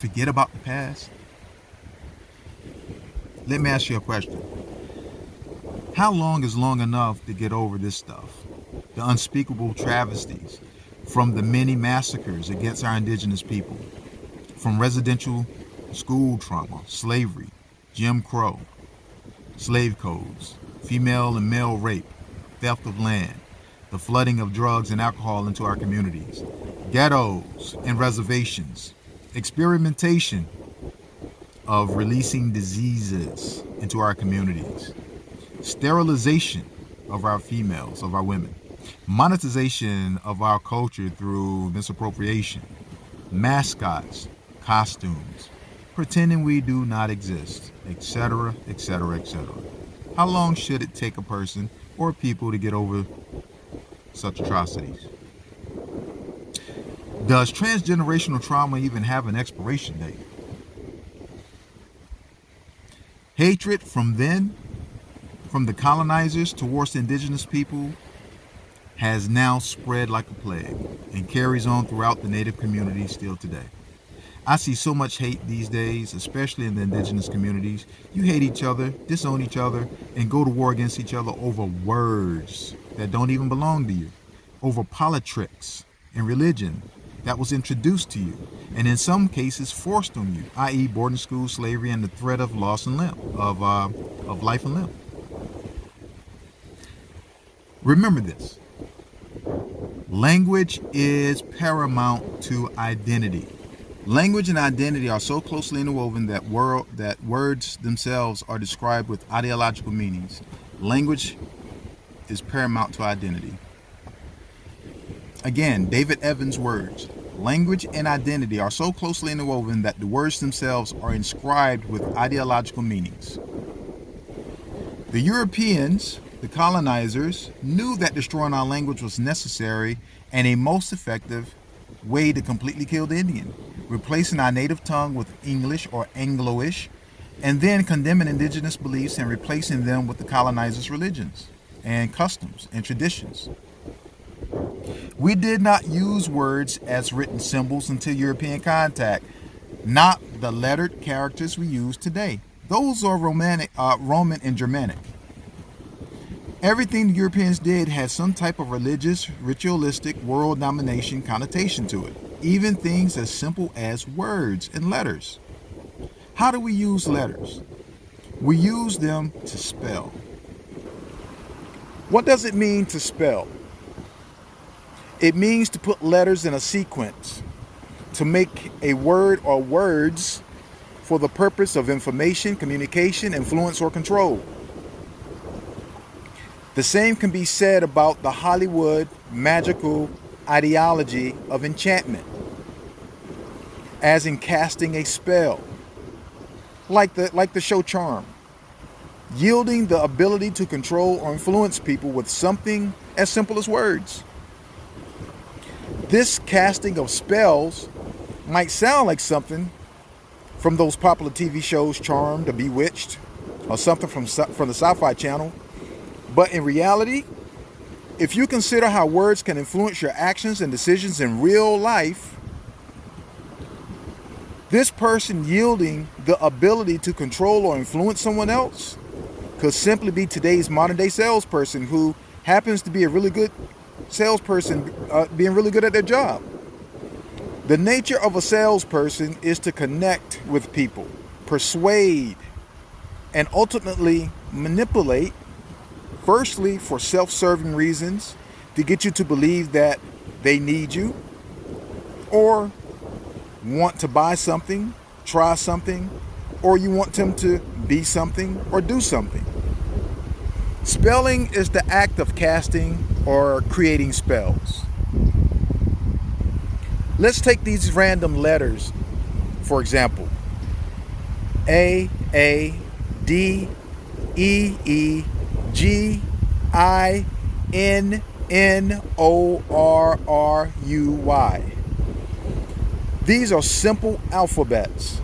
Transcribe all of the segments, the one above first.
forget about the past? Let me ask you a question. How long is long enough to get over this stuff? The unspeakable travesties from the many massacres against our indigenous people, from residential school trauma, slavery, Jim Crow, slave codes, female and male rape, theft of land, the flooding of drugs and alcohol into our communities, ghettos and reservations, experimentation of releasing diseases into our communities, sterilization of our females, of our women, monetization of our culture through misappropriation, mascots, costumes, pretending we do not exist, etc., etc., etc. How long should it take a person or people to get over such atrocities? Does transgenerational trauma even have an expiration date? Hatred from the colonizers towards the indigenous people, has now spread like a plague and carries on throughout the native communities still today. I see so much hate these days, especially in the indigenous communities. You hate each other, disown each other, and go to war against each other over words that don't even belong to you, over politics and religion that was introduced to you, and in some cases forced on you, i.e. boarding school, slavery, and the threat of loss and limb, of life and limb. Remember this. Language is paramount to identity. Language and identity are so closely interwoven that words themselves are described with ideological meanings. Language is paramount to identity. Again, David Evans' words. Language and identity are so closely interwoven that the words themselves are inscribed with ideological meanings. The Europeans, the colonizers, knew that destroying our language was necessary and a most effective way to completely kill the Indian, replacing our native tongue with English or Anglo-ish, and then condemning indigenous beliefs and replacing them with the colonizers' religions and customs and traditions. We did not use words as written symbols until European contact, not the lettered characters we use today. Those are Roman and Germanic. Everything the Europeans did had some type of religious, ritualistic, world domination connotation to it. Even things as simple as words and letters. How do we use letters? We use them to spell. What does it mean to spell? It means to put letters in a sequence, to make a word or words for the purpose of information, communication, influence, or control. The same can be said about the Hollywood magical ideology of enchantment, as in casting a spell, like the show Charm, yielding the ability to control or influence people with something as simple as words. This casting of spells might sound like something from those popular TV shows Charmed or Bewitched, or something from the Sci-Fi Channel. But in reality, if you consider how words can influence your actions and decisions in real life, this person yielding the ability to control or influence someone else could simply be today's modern day salesperson who happens to be a really good salesperson, being really good at their job. The nature of a salesperson is to connect with people, persuade, and ultimately manipulate, firstly for self-serving reasons, to get you to believe that they need you or want to buy something, try something, or you want them to be something or do something. Spelling is the act of casting or creating spells. Let's take these random letters, for example. A, D, E, G, I, N, O, R, U, Y. These are simple alphabets,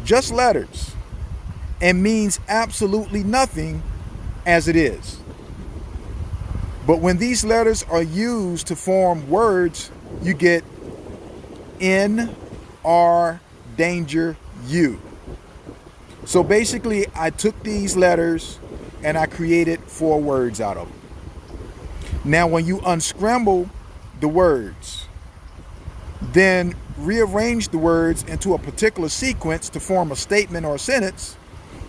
just letters, and means absolutely nothing as it is. But when these letters are used to form words, you get N, R, endanger you. So basically, I took these letters and I created 4 words out of them. Now, when you unscramble the words, then rearrange the words into a particular sequence to form a statement or a sentence,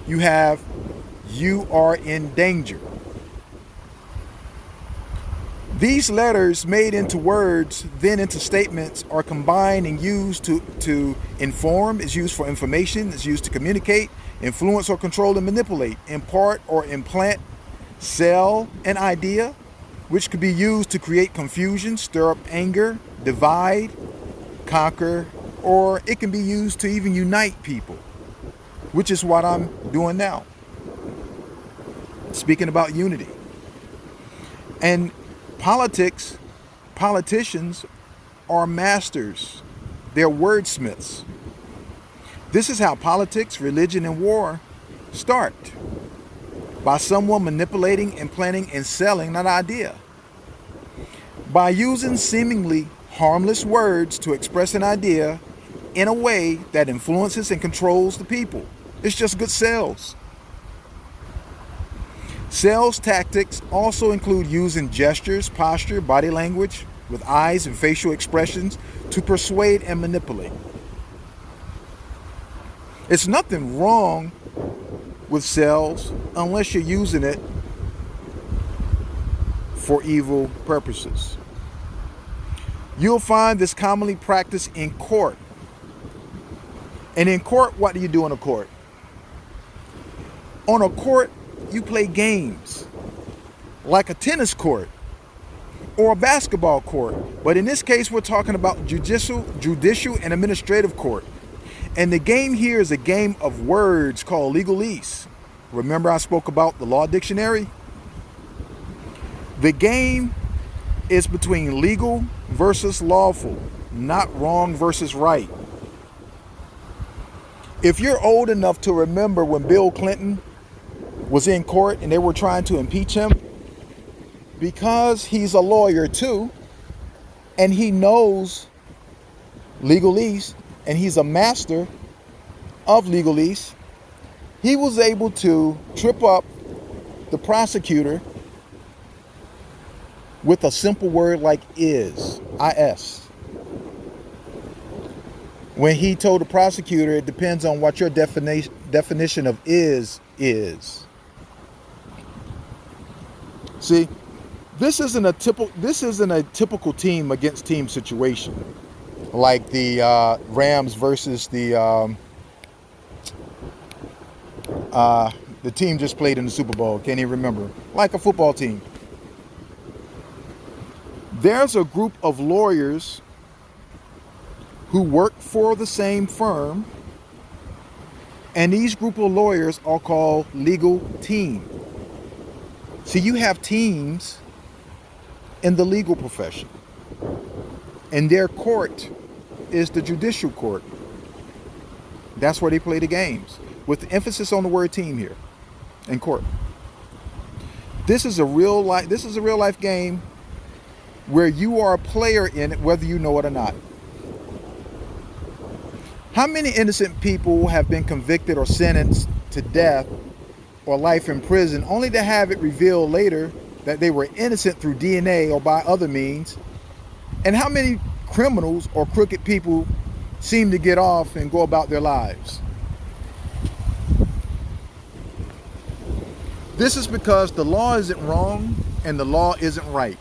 you have, you are in danger. These letters made into words, then into statements, are combined and used to inform, is used for information, is used to communicate, influence or control and manipulate, impart or implant, sell an idea, which could be used to create confusion, stir up anger, divide, conquer, or it can be used to even unite people, which is what I'm doing now. Speaking about unity. And politicians are masters. They're wordsmiths. This is how politics, religion, and war start. By someone manipulating, implanting, and selling an idea. By using seemingly harmless words to express an idea in a way that influences and controls the people. It's just good sales. Sales tactics also include using gestures, posture, body language, with eyes and facial expressions to persuade and manipulate. It's nothing wrong with sales unless you're using it for evil purposes. You'll find this commonly practiced in court. And in court, what do you do in a court? On a court, you play games like a tennis court or a basketball court. But in this case, we're talking about judicial and administrative court. And the game here is a game of words called legalese. Remember I spoke about the law dictionary? The game is between legal versus lawful, not wrong versus right. If you're old enough to remember when Bill Clinton was in court and they were trying to impeach him, because he's a lawyer too, and he knows legalese, and he's a master of legalese, he was able to trip up the prosecutor with a simple word like is, I-S. When he told the prosecutor, it depends on what your definition of is. See, this isn't a typical team against team situation, like the Rams versus the team just played in the Super Bowl. Can't even remember. Like a football team. There's a group of lawyers who work for the same firm, and these group of lawyers are called legal team. See, you have teams in the legal profession, and their court is the judicial court. That's where they play the games, with emphasis on the word team here in court. This is a real life game where you are a player in it, whether you know it or not. How many innocent people have been convicted or sentenced to death or life in prison only to have it revealed later that they were innocent through DNA or by other means? And how many criminals or crooked people seem to get off and go about their lives? This is because the law isn't wrong and the law isn't right.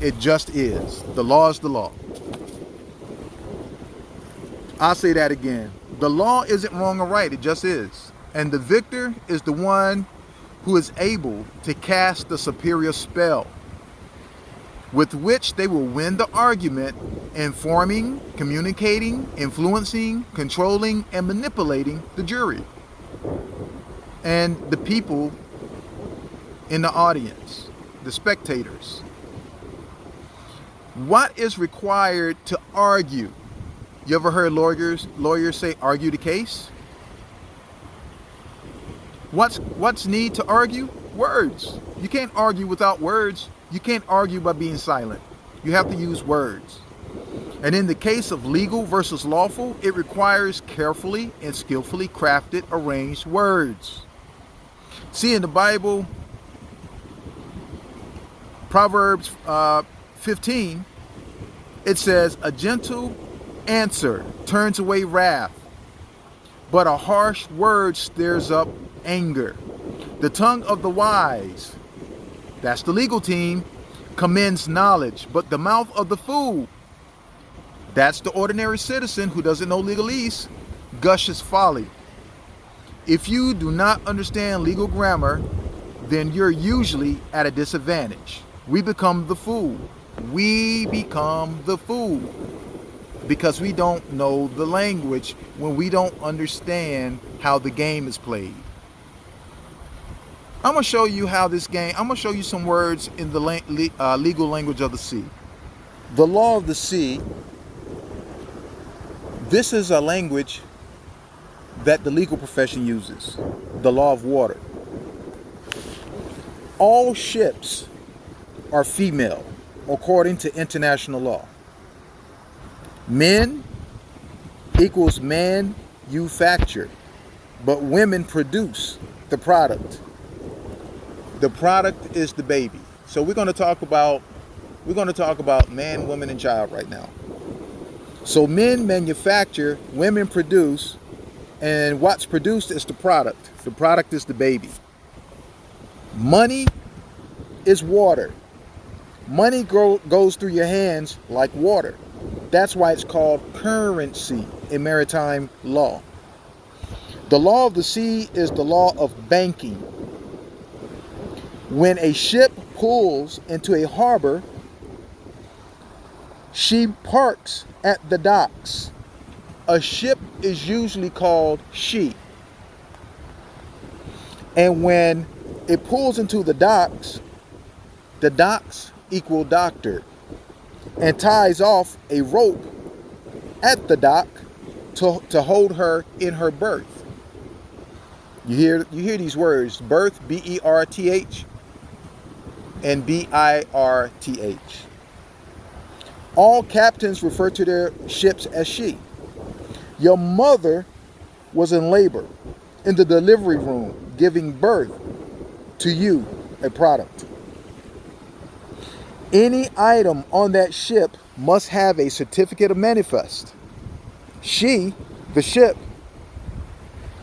It just is. The law is the law. I'll say that again. The law isn't wrong or right. It just is. And the victor is the one who is able to cast the superior spell with which they will win the argument, informing, communicating, influencing, controlling, and manipulating the jury and the people in the audience, the spectators. What is required to argue? You ever heard lawyers say argue the case? What's need to argue? Words. You can't argue without words. You can't argue by being silent. You have to use words. And in the case of legal versus lawful, it requires carefully and skillfully crafted, arranged words. See, in the Bible, Proverbs 15, it says, a gentle answer turns away wrath, but a harsh word stirs up anger. The tongue of the wise, that's the legal team, commends knowledge, but the mouth of the fool, that's the ordinary citizen who doesn't know legalese, gushes folly. If you do not understand legal grammar, then you're usually at a disadvantage. We become the fool. We become the fool because we don't know the language when we don't understand how the game is played. I'm going to show you how this game, I'm going to show you some words in the legal language of the sea. The law of the sea, this is a language that the legal profession uses, the law of water. All ships are female according to international law. Men equals manufacture, but women produce the product. The product is the baby. So we're going to talk about man, woman, and child right now. So men manufacture, women produce, and what's produced is the product. The product is the baby. Money is water. Money goes through your hands like water. That's why it's called currency in maritime law. The law of the sea is the law of banking. When a ship pulls into a harbor, she parks at the docks. A ship is usually called she. And when it pulls into the docks equal doctor, and ties off a rope at the dock to hold her in her berth. You hear these words, berth, B-E-R-T-H, and B-I-R-T-H. All captains refer to their ships as she. Your mother was in labor in the delivery room giving birth to you, a product. Any item on that ship must have a certificate of manifest. She, the ship,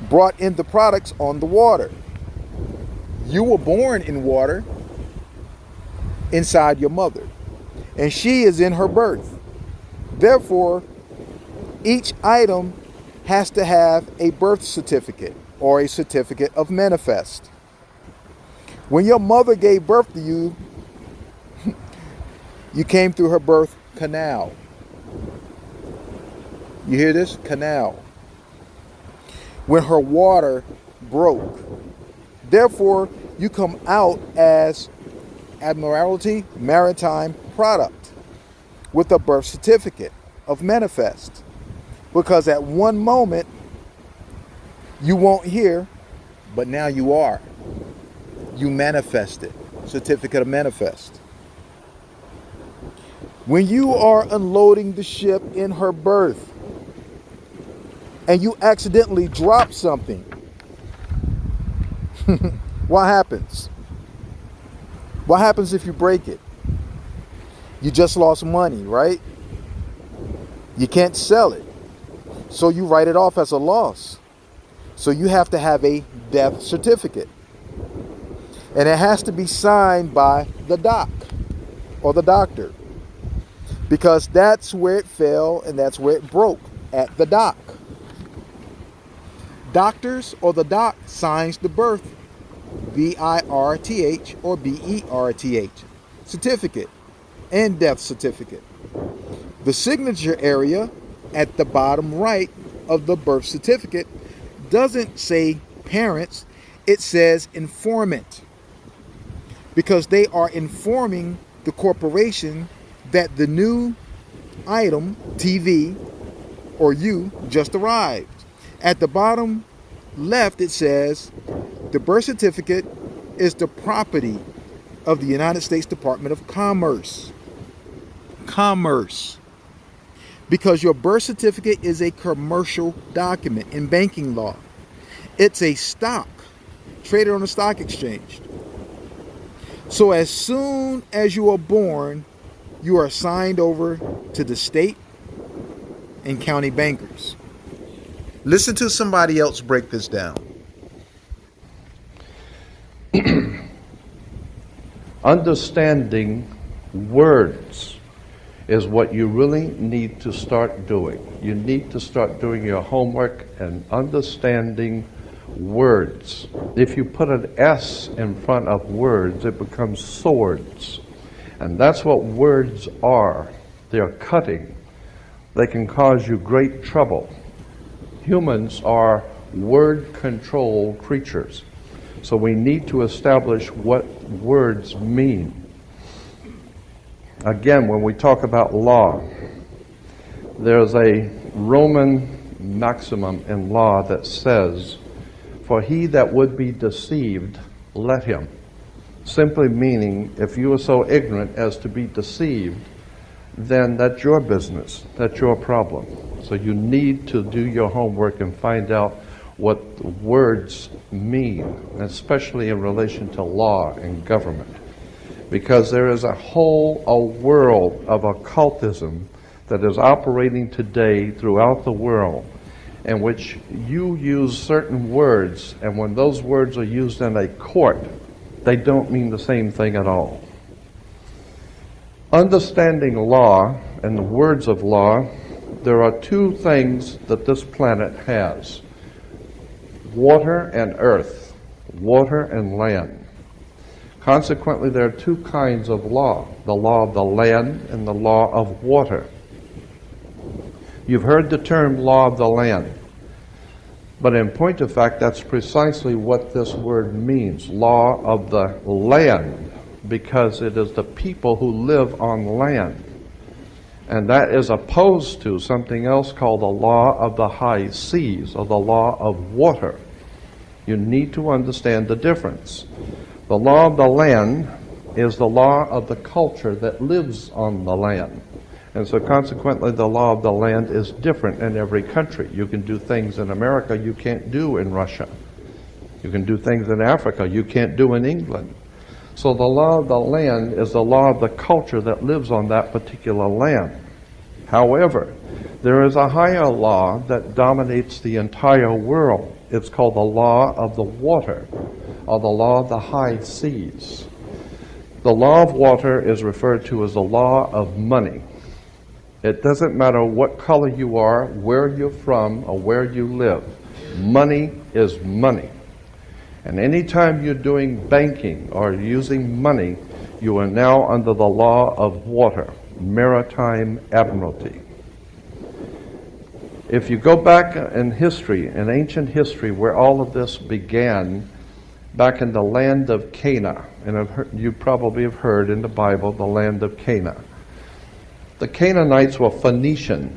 brought in the products on the water. You were born in water inside your mother, and she is in her birth. Therefore, each item has to have a birth certificate or a certificate of manifest. When your mother gave birth to you, you came through her birth canal. You hear this? Canal. When her water broke. Therefore, you come out as Admiralty Maritime product with a birth certificate of manifest. Because at one moment, you won't hear, but now you are. You manifested. Certificate of manifest. When you are unloading the ship in her berth and you accidentally drop something, what happens? What happens if you break it? You just lost money, right? You can't sell it. So you write it off as a loss. So you have to have a death certificate. And it has to be signed by the doc or the doctor. Because that's where it fell and that's where it broke, at the dock. Doctors or the doc signs the birth, B-I-R-T-H or B-E-R-T-H, certificate and death certificate. The signature area at the bottom right of the birth certificate doesn't say parents, it says informant. Because they are informing the corporation that the new item, TV, or you, just arrived. At the bottom left, it says, the birth certificate is the property of the United States Department of Commerce. Commerce. because your birth certificate is a commercial document in banking law. It's a stock traded on the stock exchange. So as soon as you are born, you are signed over to the state and county bankers. Listen to somebody else break this down. Understanding words is what you really need to start doing. You need to start doing your homework and understanding words. If you put an S in front of words, it becomes swords. And that's what words are. They're cutting. They can cause you great trouble. Humans are word-controlled creatures. So we need to establish what words mean. Again, when we talk about law, there's a Roman maximum in law that says, "For he that would be deceived, let him." Simply meaning, if you are so ignorant as to be deceived, then that's your business, that's your problem. So you need to do your homework and find out what words mean, especially in relation to law and government. Because there is a world of occultism that is operating today throughout the world, in which you use certain words, and when those words are used in a court, they don't mean the same thing at all. Understanding law and the words of law, there are two things that this planet has: water and earth, water and land. Consequently, there are two kinds of law: the law of the land and the law of water. You've heard the term law of the land, but in point of fact, that's precisely what this word means, law of the land, because it is the people who live on land. And that is opposed to something else called the law of the high seas, or the law of water. You need to understand the difference. The law of the land is the law of the culture that lives on the land. And so consequently, the law of the land is different in every country. You can do things in America you can't do in Russia. You can do things in Africa you can't do in England. So the law of the land is the law of the culture that lives on that particular land. However, there is a higher law that dominates the entire world. It's called the law of the water, or the law of the high seas. The law of water is referred to as the law of money. It doesn't matter what color you are, where you're from, or where you live. Money is money. And anytime you're doing banking or using money, you are now under the law of water, maritime admiralty. If you go back in history, in ancient history, where all of this began, back in the land of Canaan, and you probably have heard in the Bible, the land of Canaan. The Canaanites were Phoenician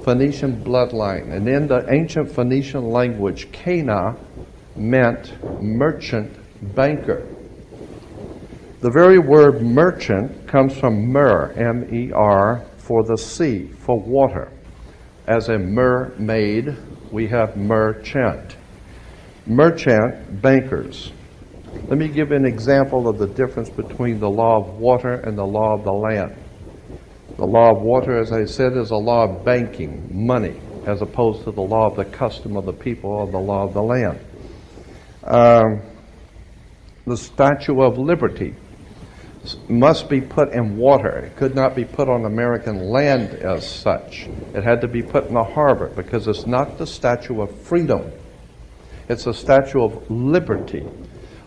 bloodline, and in the ancient Phoenician language, Cana meant merchant, banker. The very word merchant comes from mer, M-E-R, for the sea, for water. As a mermaid, we have merchant. Merchant, bankers. Let me give an example of the difference between the law of water and the law of the land. The law of water, as I said, is a law of banking, money, as opposed to the law of the custom of the people, or the law of the land. The Statue of Liberty must be put in water. It could not be put on American land as such. It had to be put in the harbor, because it's not the Statue of Freedom. It's a statue of liberty.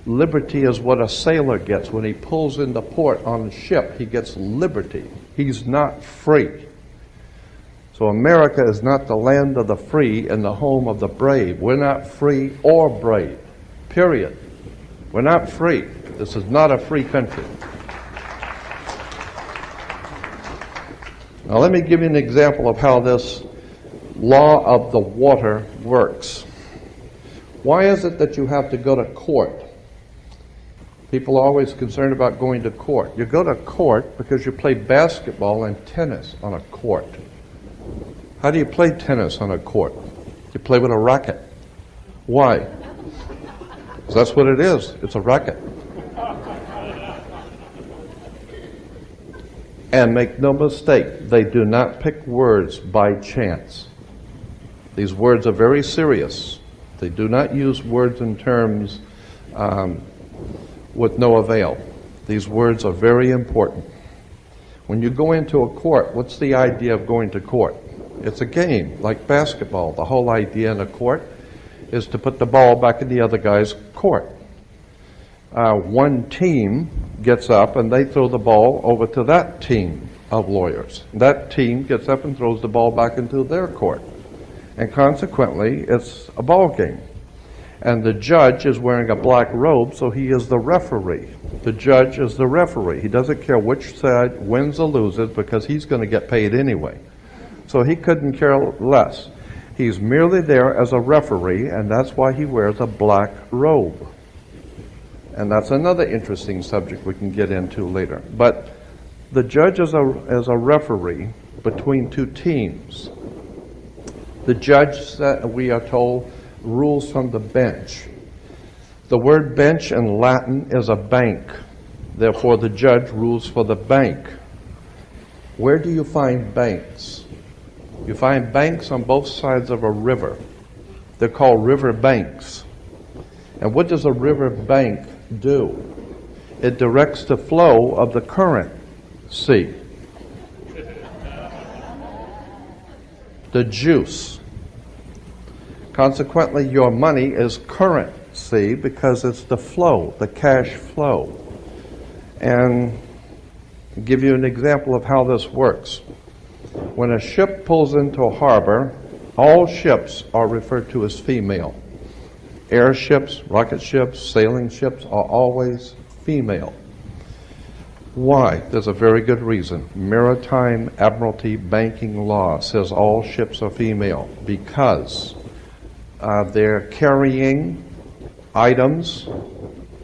Liberty is what a sailor gets when he pulls into port on a ship. He gets liberty. He's not free. So America is not the land of the free and the home of the brave. We're not free or brave. Period. We're not free. This is not a free country. Now let me give you an example of how this law of the water works. Why is it that you have to go to court? People are always concerned about going to court. You go to court because you play basketball and tennis on a court. How do you play tennis on a court? You play with a racket. Why? 'Cause that's what it is. It's a racket. And make no mistake, they do not pick words by chance. These words are very serious. They do not use words and terms with no avail. These words are very important. When you go into a court, what's the idea of going to court? It's a game, like basketball. The whole idea in a court is to put the ball back in the other guy's court. One team gets up and they throw the ball over to that team of lawyers. That team gets up and throws the ball back into their court. And consequently, it's a ball game. And the judge is wearing a black robe, so he is the referee. The judge is the referee. He doesn't care which side wins or loses because he's going to get paid anyway. So he couldn't care less. He's merely there as a referee, and that's why he wears a black robe. And that's another interesting subject we can get into later. But the judge is a referee between two teams. The judge, that we are told, rules from the bench. The word bench in Latin is a bank. Therefore, the judge rules for the bank. Where do you find banks? You find banks on both sides of a river. They're called river banks. And what does a river bank do? It directs the flow of the current sea. The juice. Consequently, your money is currency because it's the flow, the cash flow. And I'll give you an example of how this works. When a ship pulls into a harbor, all ships are referred to as female. Airships, rocket ships, sailing ships are always female. Why? There's a very good reason. Maritime Admiralty banking law says all ships are female because they're carrying items.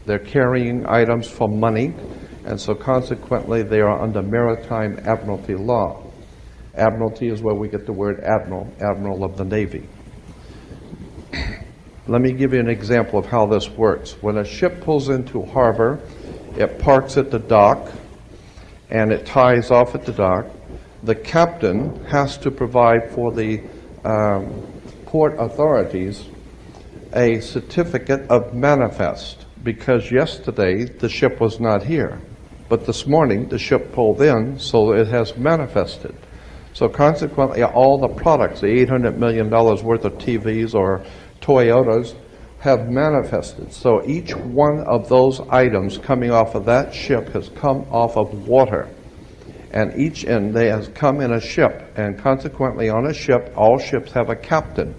They're carrying items for money, and so consequently they are under Maritime Admiralty law. Admiralty is where we get the word admiral, admiral of the Navy. Let me give you an example of how this works. When a ship pulls into harbor, it parks at the dock, and it ties off at the dock. The captain has to provide for the port authorities a certificate of manifest, because yesterday the ship was not here. But this morning the ship pulled in, so it has manifested. So consequently, all the products, the $800 million worth of TVs or Toyotas, have manifested. So each one of those items coming off of that ship has come off of water. And they has come in a ship. And consequently, on a ship, all ships have a captain.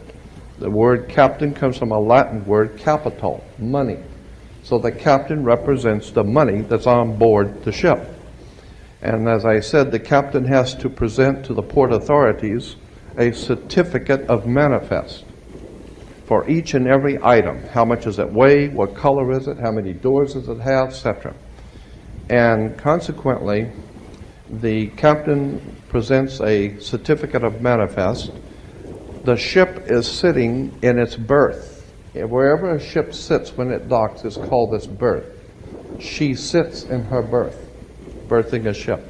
The word captain comes from a Latin word capital, money. So the captain represents the money that's on board the ship. And as I said, the captain has to present to the port authorities a certificate of manifest for each and every item. How much does it weigh? What color is it? How many doors does it have? Etc. And consequently, the captain presents a certificate of manifest. The ship is sitting in its berth. Wherever a ship sits when it docks is called its berth. She sits in her berth, berthing a ship.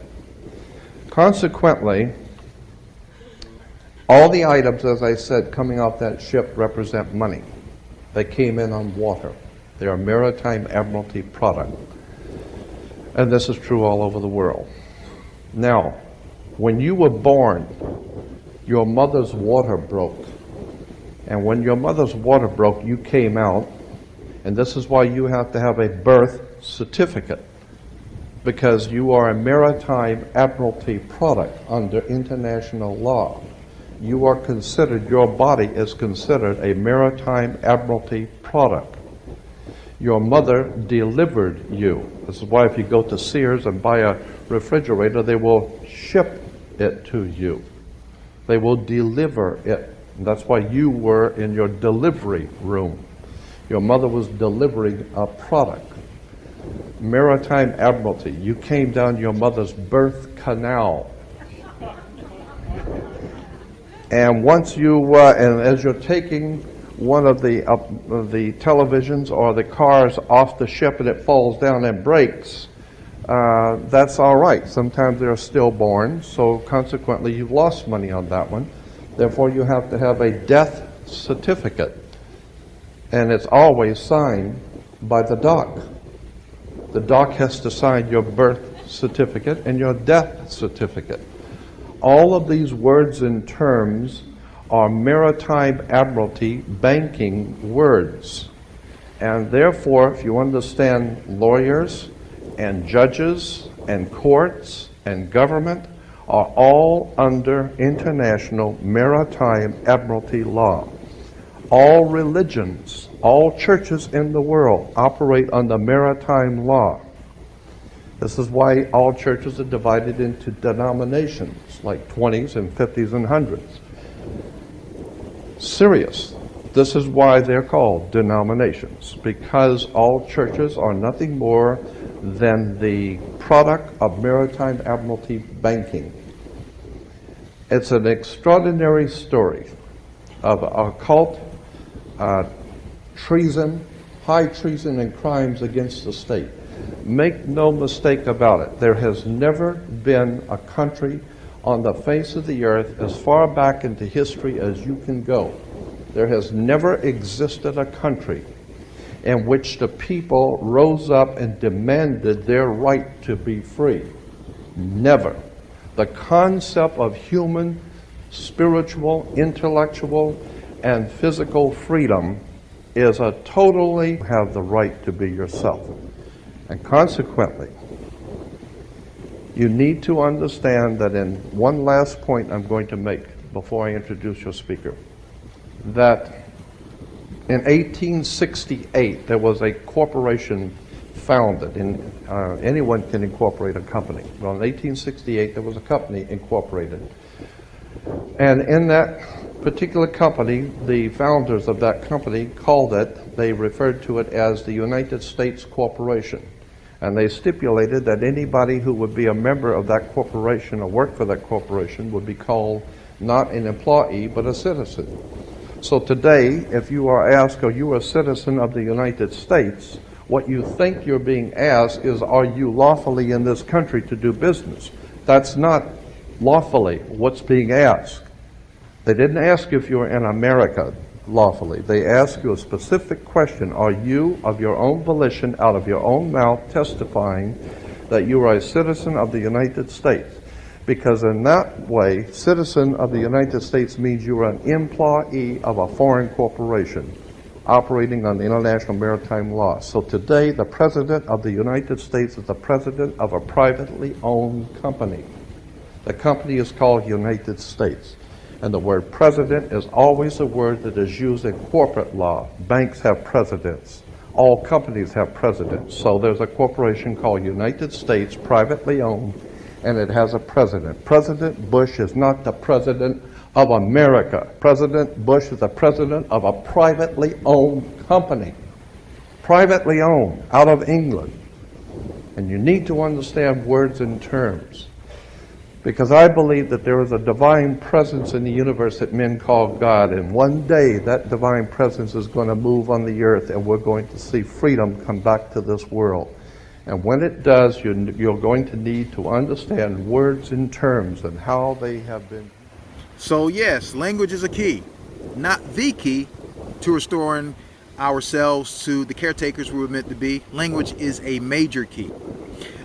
Consequently, all the items, as I said, coming off that ship represent money. They came in on water. They are Maritime Admiralty product. And this is true all over the world. Now, when you were born, your mother's water broke. And when your mother's water broke, you came out. And this is why you have to have a birth certificate, because you are a Maritime Admiralty product under international law. You are considered, your body is considered a Maritime Admiralty product. Your mother delivered you. This is why if you go to Sears and buy a refrigerator, they will ship it to you. They will deliver it. And that's why you were in your delivery room. Your mother was delivering a product. Maritime Admiralty. You came down your mother's birth canal. And once you, and as you're taking one of the televisions or the cars off the ship and it falls down and breaks, that's all right. Sometimes they're stillborn, so consequently you've lost money on that one. Therefore, you have to have a death certificate, and it's always signed by the doc. The doc has to sign your birth certificate and your death certificate. All of these words and terms are maritime admiralty banking words. And therefore, if you understand lawyers and judges and courts and government are all under international maritime admiralty law. All religions, all churches in the world operate under maritime law. This is why all churches are divided into denominations, like 20s and 50s and 100s. Serious. This is why they're called denominations, because all churches are nothing more than the product of maritime admiralty banking. It's an extraordinary story of occult treason, high treason and crimes against the state. Make no mistake about it. There has never been a country on the face of the earth as far back into history as you can go. There has never existed a country in which the people rose up and demanded their right to be free. Never. The concept of human, spiritual, intellectual, and physical freedom is a totally have the right to be yourself. And consequently, you need to understand that in one last point I'm going to make before I introduce your speaker, that in 1868 there was a corporation founded. Anyone can incorporate a company. Well, in 1868 there was a company incorporated. And in that particular company, the founders of that company they referred to it as the United States Corporation. And they stipulated that anybody who would be a member of that corporation or work for that corporation would be called not an employee, but a citizen. So today, if you are asked, are you a citizen of the United States, what you think you're being asked is, are you lawfully in this country to do business? That's not lawfully what's being asked. They didn't ask if you're in America lawfully. They ask you a specific question. Are you, of your own volition, out of your own mouth, testifying that you are a citizen of the United States? Because in that way, citizen of the United States means you are an employee of a foreign corporation operating on the international maritime law. So today, the President of the United States is the President of a privately owned company. The company is called United States. And the word president is always a word that is used in corporate law. Banks have presidents. All companies have presidents. So there's a corporation called United States, privately owned, and it has a president. President Bush is not the president of America. President Bush is the president of a privately owned company. Privately owned, out of England. And you need to understand words and terms. Because I believe that there is a divine presence in the universe that men call God, and one day that divine presence is going to move on the earth and we're going to see freedom come back to this world. And when it does, you're going to need to understand words and terms and how they have been. So yes, language is a key, not the key to restoring ourselves to the caretakers we were meant to be. Language is a major key.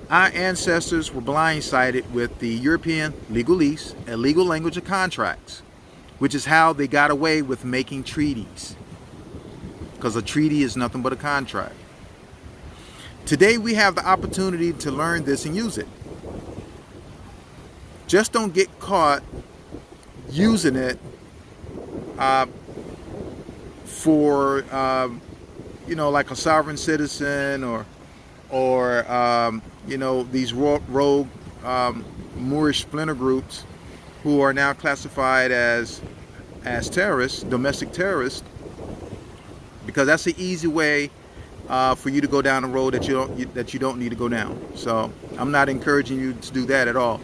Our ancestors were blindsided with the European legalese, a legal language of contracts, which is how they got away with making treaties. Because a treaty is nothing but a contract. Today we have the opportunity to learn this and use it. Just don't get caught using it for, like a sovereign citizen or these rogue Moorish splinter groups who are now classified as terrorists, domestic terrorists, because that's the easy way for you to go down a road that you don't need to go down. So I'm not encouraging you to do that at all.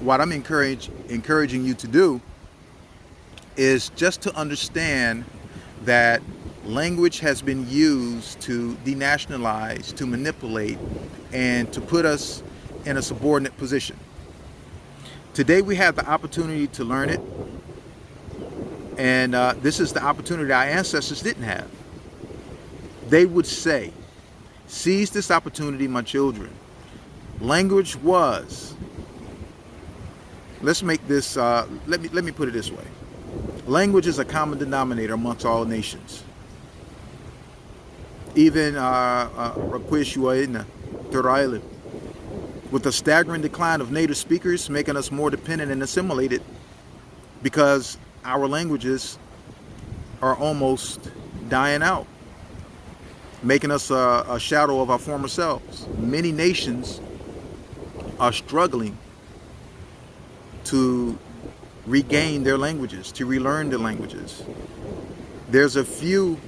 What I'm encouraging you to do is just to understand that language has been used to denationalize, to manipulate, and to put us in a subordinate position. Today we have the opportunity to learn it, and this is the opportunity our ancestors didn't have. They would say, "Seize this opportunity, my children." Language was, let's make this, let me put it this way. Language is a common denominator amongst all nations. Even with the staggering decline of native speakers, making us more dependent and assimilated because our languages are almost dying out, making us a shadow of our former selves. Many nations are struggling to regain their languages, to relearn their languages. There's a few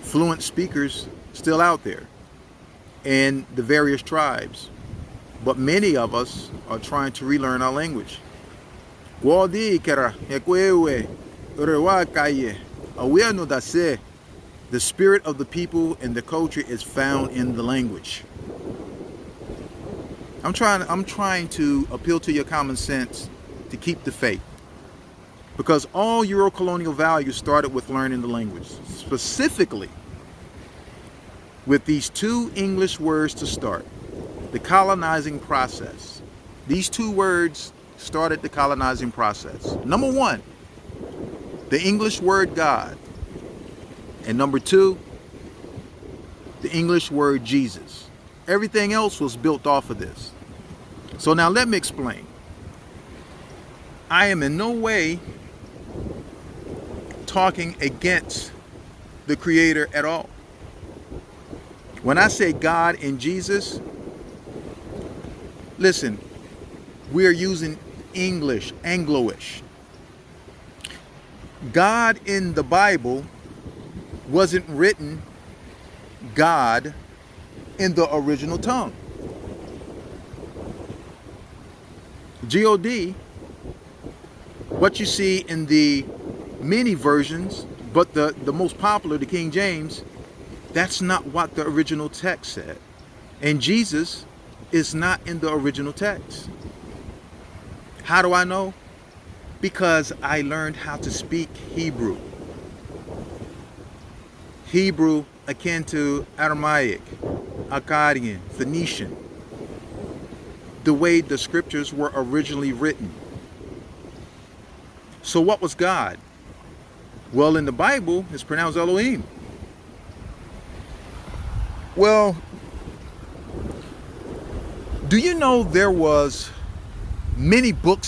fluent speakers still out there in the various tribes, but many of us are trying to relearn our language. The spirit of the people and the culture is found in the language. I'm trying to appeal to your common sense to keep the faith, because all Euro-colonial values started with learning the language, specifically with these two English words to start. The colonizing process. These two words started the colonizing process. Number one, the English word God. And number two, the English word Jesus. Everything else was built off of this. So now let me explain. I am in no way talking against the Creator at all. When I say God and Jesus, listen, we are using English, Anglo-ish. God in the Bible wasn't written God in the original tongue. God, what you see in the many versions, but the most popular, the King James, that's not what the original text said. And Jesus is not in the original text. How do I know? Because I learned how to speak Hebrew. Hebrew akin to Aramaic, Akkadian, Phoenician, the way the scriptures were originally written. So what was God? Well, in the Bible, it's pronounced Elohim. Well, do you know there was many books